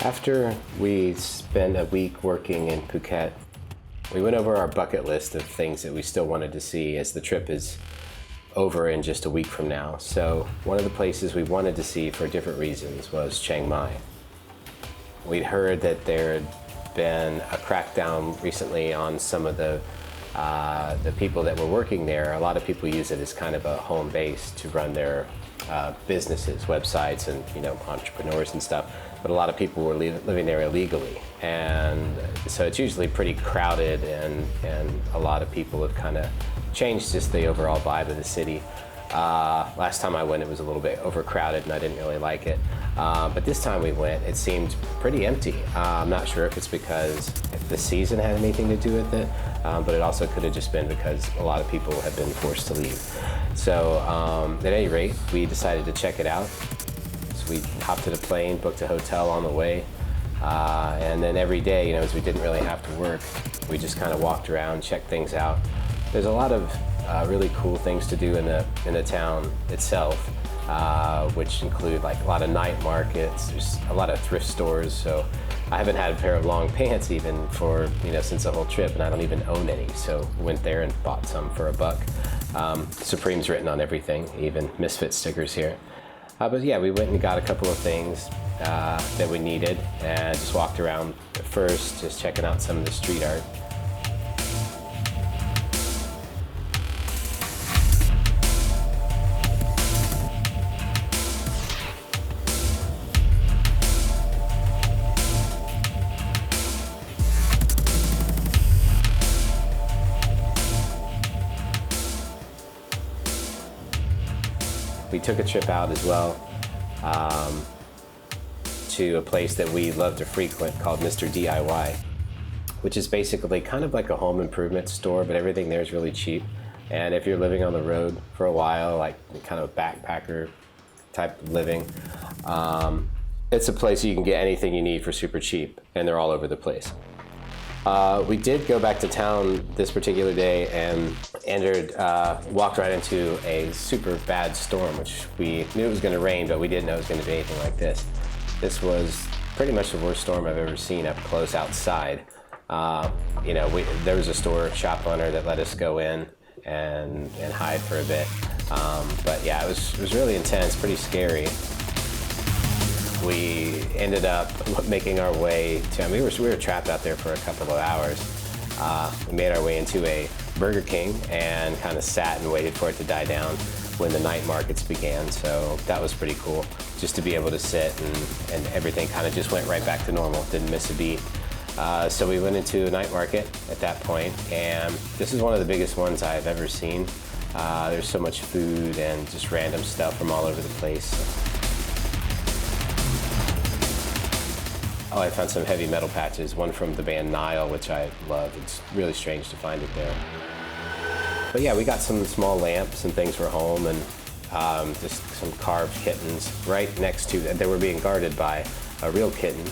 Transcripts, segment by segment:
After we spent a week working in Phuket, we went over our bucket list of things that we still wanted to see as the trip is over in just a week from now. So one of the places we wanted to see for different reasons was Chiang Mai. We'd heard that there had been a crackdown recently on some of the people that were working there. A lot of people use it as kind of a home base to run their businesses, websites, and entrepreneurs and stuff. But a lot of people were living there illegally, and so it's usually pretty crowded, and a lot of people have kind of changed just the overall vibe of the city. Last time I went, it was a little bit overcrowded, and I didn't really like it. But this time we went, it seemed pretty empty. I'm not sure if it's because the season had anything to do with it, but it also could have just been because a lot of people have been forced to leave. So at any rate, we decided to check it out. So we hopped in a plane, booked a hotel on the way, and then every day, as we didn't really have to work, we just kind of walked around, checked things out. There's a lot of really cool things to do in the town itself, which include like a lot of night markets. There's a lot of thrift stores. So I haven't had a pair of long pants even for since the whole trip, and I don't even own any. So went there and bought some for $1. Supreme's written on everything, even Misfit stickers here. But yeah, we went and got a couple of things that we needed, and just walked around first, just checking out some of the street art. We took a trip out as well to a place that we love to frequent called Mr. DIY, which is basically kind of like a home improvement store, but everything there is really cheap. And if you're living on the road for a while, like kind of a backpacker type living, it's a place you can get anything you need for super cheap, and they're all over the place. We did go back to town this particular day and walked right into a super bad storm, which we knew it was going to rain, but we didn't know it was going to be anything like this. This was pretty much the worst storm I've ever seen up close outside. There was a shop owner that let us go in and hide for a bit. But yeah, it was really intense, pretty scary. We ended up making our way to, we were trapped out there for a couple of hours. We made our way into a Burger King and kind of sat and waited for it to die down when the night markets began. So that was pretty cool, just to be able to sit and everything kind of just went right back to normal, didn't miss a beat. So we went into a night market at that point, and this is one of the biggest ones I've ever seen. There's so much food and just random stuff from all over the place. Oh, I found some heavy metal patches, one from the band Nile, which I love. It's really strange to find it there. But yeah, we got some small lamps and things for home, and just some carved kittens right next to them. They were being guarded by a real kitten,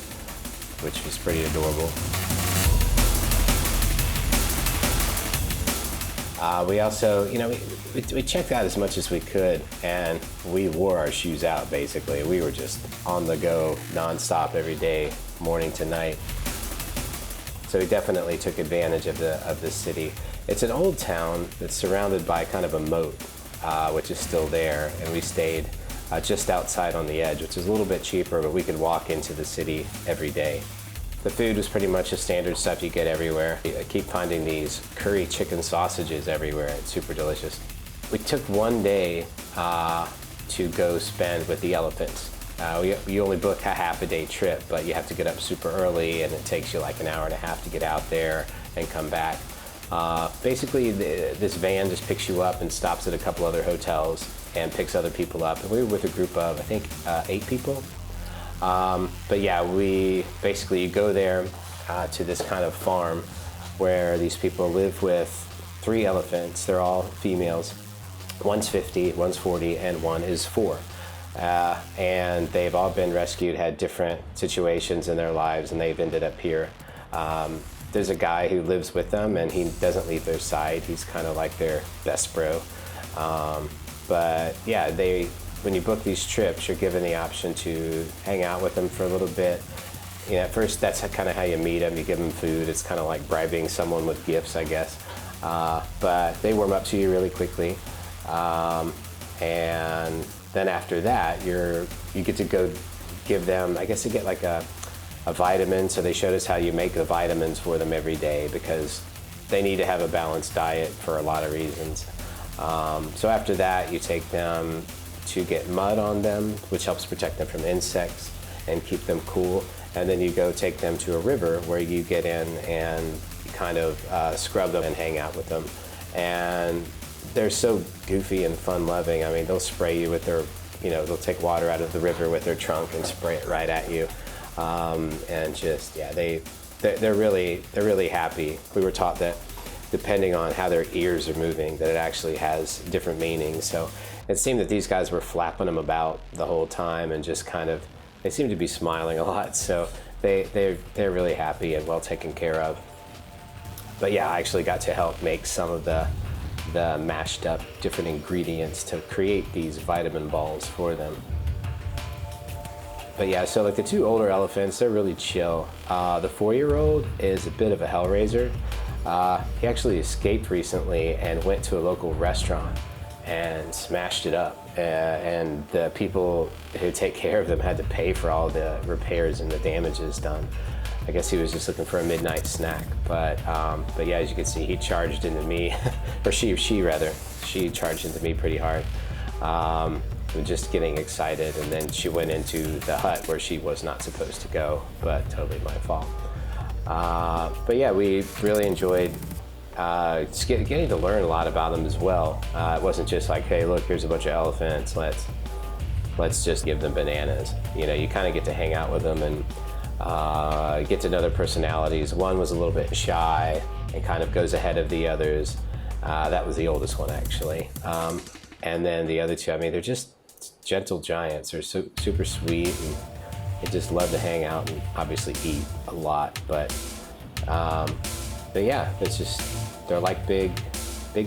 which was pretty adorable. We also, we checked out as much as we could, and we wore our shoes out, basically. We were just on the go, nonstop every day, morning to night. So we definitely took advantage of the city. It's an old town that's surrounded by kind of a moat, which is still there, and we stayed just outside on the edge, which is a little bit cheaper, but we could walk into the city every day. The food was pretty much the standard stuff you get everywhere. I keep finding these curry chicken sausages everywhere. It's super delicious. We took one day to go spend with the elephants. You only book a half-a-day trip, but you have to get up super early, and it takes you like an hour and a half to get out there and come back. Basically, this van just picks you up and stops at a couple other hotels and picks other people up. And we were with a group of, I think, 8 people. But yeah, you go there to this kind of farm where these people live with 3 elephants. They're all females. One's 50, one's 40, and one is 4. And they've all been rescued, had different situations in their lives, and they've ended up here. There's a guy who lives with them, and he doesn't leave their side. He's kind of like their best bro. But yeah, when you book these trips, you're given the option to hang out with them for a little bit. at first that's kind of how you meet them. You give them food. It's kind of like bribing someone with gifts, I guess. But they warm up to you really quickly. And then after that, you get to go give them, I guess you get like a vitamin. So they showed us how you make the vitamins for them every day, because they need to have a balanced diet for a lot of reasons. So after that, you take them to get mud on them, which helps protect them from insects and keep them cool. And then you go take them to a river where you get in and kind of scrub them and hang out with them. And they're so goofy and fun-loving. I mean, they'll spray you with their, they'll take water out of the river with their trunk and spray it right at you. And just, yeah, they're really happy. We were taught that depending on how their ears are moving, that it actually has different meanings. So it seemed that these guys were flapping them about the whole time and just kind of, they seem to be smiling a lot. So they're really happy and well taken care of. But yeah, I actually got to help make some of the mashed up different ingredients to create these vitamin balls for them. But yeah, so like the two older elephants, they're really chill. The 4-year-old is a bit of a hellraiser. He actually escaped recently and went to a local restaurant and smashed it up. And the people who take care of them had to pay for all the repairs and the damages done. I guess he was just looking for a midnight snack. But yeah, as you can see, he charged into me, or she charged into me pretty hard. Just getting excited, and then she went into the hut where she was not supposed to go, but totally my fault. But yeah, we really enjoyed just getting to learn a lot about them as well. It wasn't just like, hey, look, here's a bunch of elephants, let's just give them bananas. You kind of get to hang out with them and get to know their personalities. One was a little bit shy and kind of goes ahead of the others. That was the oldest one, actually. And then the other two, I mean, they're just gentle giants. They're super sweet, and they just love to hang out and obviously eat a lot. But yeah, it's just, they're like big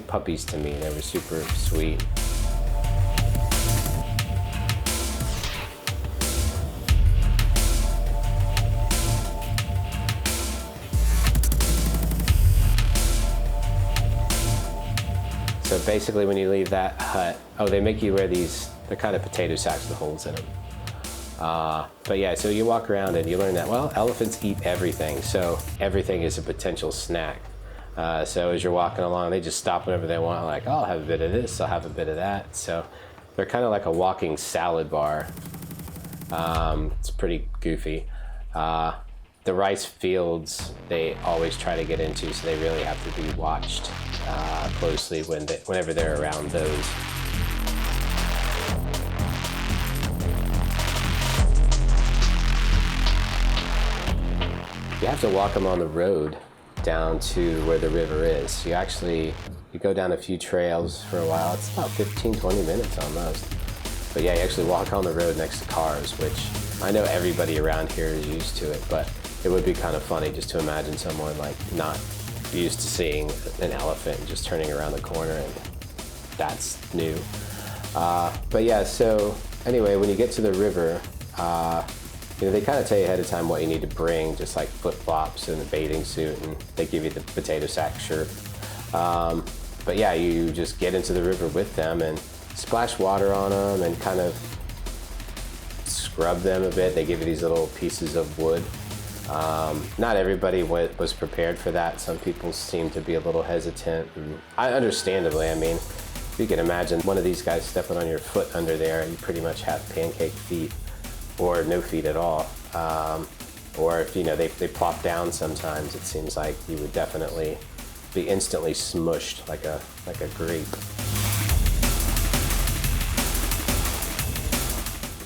puppies to me. They were super sweet. So basically when you leave that hut, they make you wear these, they're kind of potato sacks with holes in them. But yeah, so you walk around and you learn that, well, elephants eat everything. So everything is a potential snack. So as you're walking along, they just stop whenever they want, like, oh, I'll have a bit of this, I'll have a bit of that. So they're kind of like a walking salad bar. It's pretty goofy. The rice fields, they always try to get into, so they really have to be watched closely whenever they're around those. You have to walk them on the road down to where the river is. You go down a few trails for a while. It's about 15-20 minutes almost. But yeah, you actually walk on the road next to cars, which I know everybody around here is used to it, but it would be kind of funny just to imagine someone like not used to seeing an elephant and just turning around the corner, and that's new. But yeah, so anyway, when you get to the river, they kind of tell you ahead of time what you need to bring, just like flip-flops and a bathing suit, and they give you the potato sack shirt. But yeah, you just get into the river with them and splash water on them and kind of scrub them a bit. They give you these little pieces of wood. Not everybody was prepared for that. Some people seem to be a little hesitant. And understandably, I mean, if you can imagine one of these guys stepping on your foot under there, you pretty much have pancake feet or no feet at all. Or if they plop down sometimes, it seems like you would definitely be instantly smushed like a grape.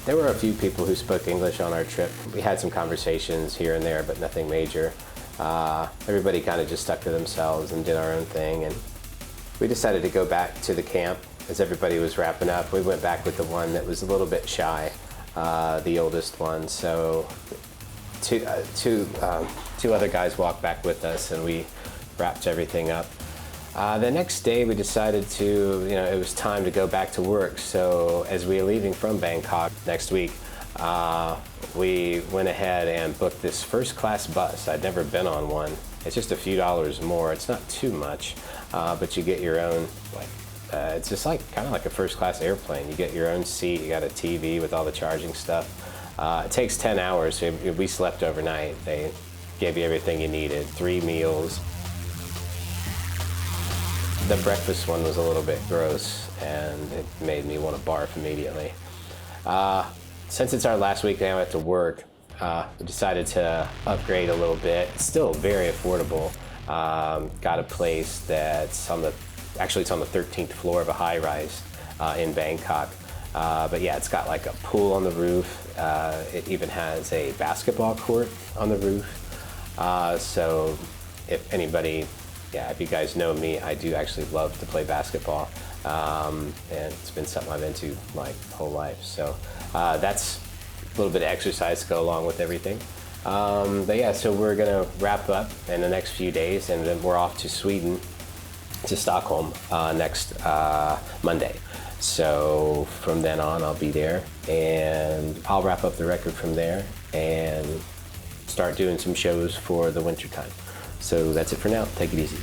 There were a few people who spoke English on our trip. We had some conversations here and there, but nothing major. Everybody kind of just stuck to themselves and did our own thing. And we decided to go back to the camp as everybody was wrapping up. We went back with the one that was a little bit shy, the oldest one. So two other guys walked back with us, and we wrapped everything up. The next day we decided to, it was time to go back to work. So as we were leaving from Bangkok next week, we went ahead and booked this first class bus. I'd never been on one. It's just a few dollars more. It's not too much, but you get your own, it's just kind of like a first class airplane. You get your own seat, you got a TV with all the charging stuff. It takes 10 hours, so we slept overnight. They gave you everything you needed, 3 meals. The breakfast one was a little bit gross, and it made me want to barf immediately. Since it's our last week now at to work, we decided to upgrade a little bit. It's still very affordable. Got a place that's actually it's on the 13th floor of a high-rise in Bangkok. But yeah, it's got like a pool on the roof. It even has a basketball court on the roof. So if anybody, if you guys know me, I do actually love to play basketball. And it's been something I've been into my whole life. So that's a little bit of exercise to go along with everything. But yeah, so we're gonna wrap up in the next few days, and then we're off to Sweden, to Stockholm next Monday. So from then on, I'll be there, and I'll wrap up the record from there and start doing some shows for the winter time. So that's it for now. Take it easy.